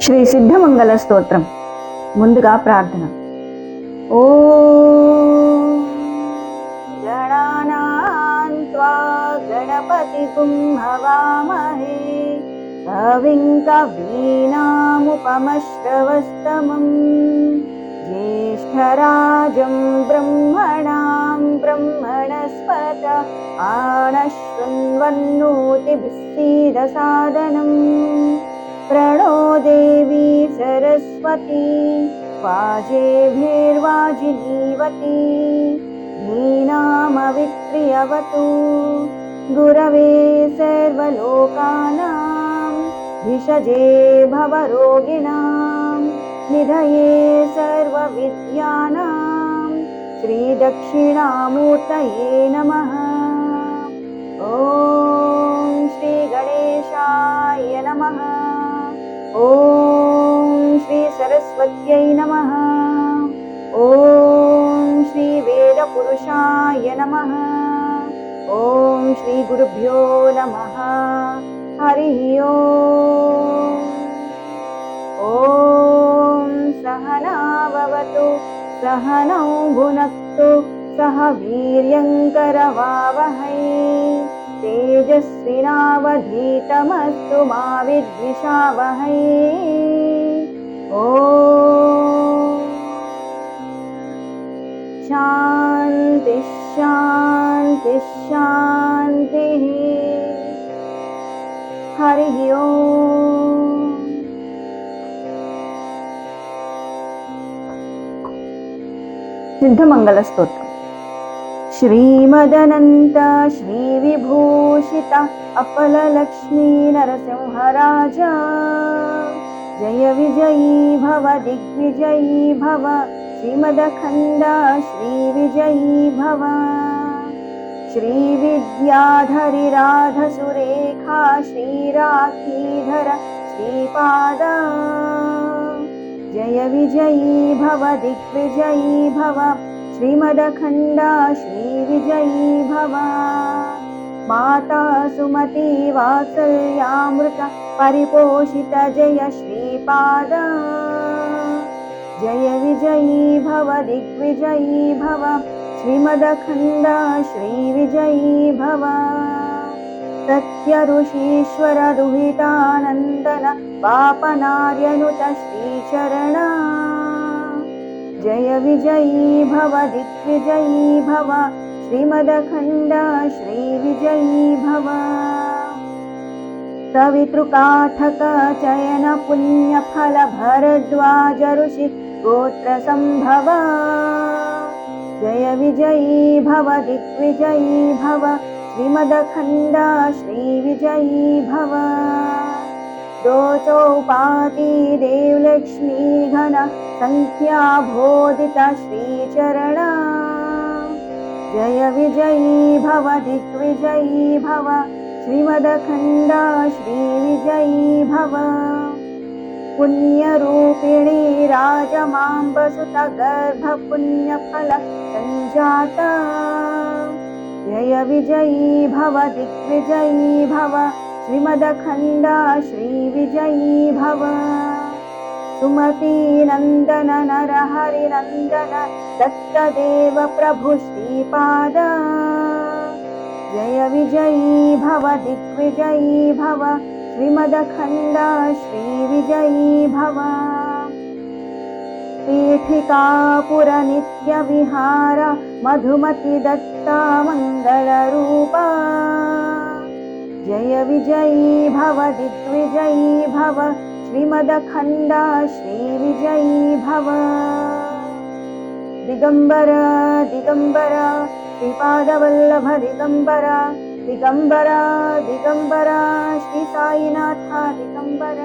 శ్రీ సిద్ధమంగళ స్తోత్రం. ముందుగా ప్రార్థన. ఓ గణానాం త్వా గణపతిగుం హవామహే కవిం కవీనాముపమశ్రవస్తమం జ్యేష్ఠరాజం బ్రహ్మణాం బ్రహ్మణస్పత ఆనశృण्वन्नोतिभिस्सीदसादनम् प्रणो देवी सरस्वती वाजेभिर्वाजिनीवती धीनामवित्रियवतु गुरवे सर्वलोकानां भिषजे भवरोगिणां निधये सर्वविद्यानां श्रीदक्षिणामूर्तये नमः। ॐ श्री गणेशाय नमः। ॐ श्री सरस्वत्यै नमः। ॐ श्री वेदपुरुषाय नमः। ॐ श्री गुरुभ्यो नमः। हरिः ॐ सहना भवतु सहनौ भुनक्तु सह वीर्यङ्करवावहै तेजस्विनावधीतमस्तु मा विद्विषावहै। ॐ शान्ति शान्ति शान्तिः। हरिः ॐ। सिद्धमंगल स्तोत्रम्। श्रीमदनन्त श्रीविभूषित अपललक्ष्मी नरसिंहराजा जय विजयी भव दिग्विजयी भव श्रीमदखण्ड श्रीविजयी भव श्रीविद्याधरिराधसुरेखा श्रीराखीधर श्रीपाद जय विजयी भव दिग्विजयी भव श्रीमदखण्ड श्रीविजयी भव माता सुमती वात्सल्यामृत परिपोषित जय श्रीपाद जय विजयी भव दिग्विजयी भव श्रीमदखण्ड श्रीविजयी भव सत्य ऋषीश्वर दुहितानन्दन पापनार्यनुत श्रीचरण जय विजयी भव दिग्विजयी भव श्रीमदखण्ड श्रीविजयी भव सवितृकाठक चयन पुण्यफल भरद्वाज ऋषि गोत्र संभव जय विजयी भव दिग्विजयी भव श्रीमदखण्ड श्रीविजयी भव दोचौपाती देवलक्ष्मी घन संख्या बोधित श्रीचरण जय विजयी भव दिग्विजयी भव श्रीमदखण्ड श्रीविजयी भव पुण्यरूपिणी राजमाम्बसुत गर्भ पुण्यफल संजाता जय विजयी भव दिग्विजयी भव श्रीमदखण्ड श्रीविजयी भव सुमती नंदन नरहरि नंदन दत्तदेव प्रभु श्रीपाद जय विजयी भव दिग्विजयी भव श्रीमदखण्ड श्रीविजयी भव पीठिकापुर नित्य विहार मधुमति दत्ता मंगलरूपा जय विजयी भव दिग्विजयी भव श्रीमदखण्ड श्रीविजयी भव दिगंबर दिगंबर श्रीपादवल्लभ दिगंबर दिगंबर दिगंबर श्री साईनाथ दिगंबर।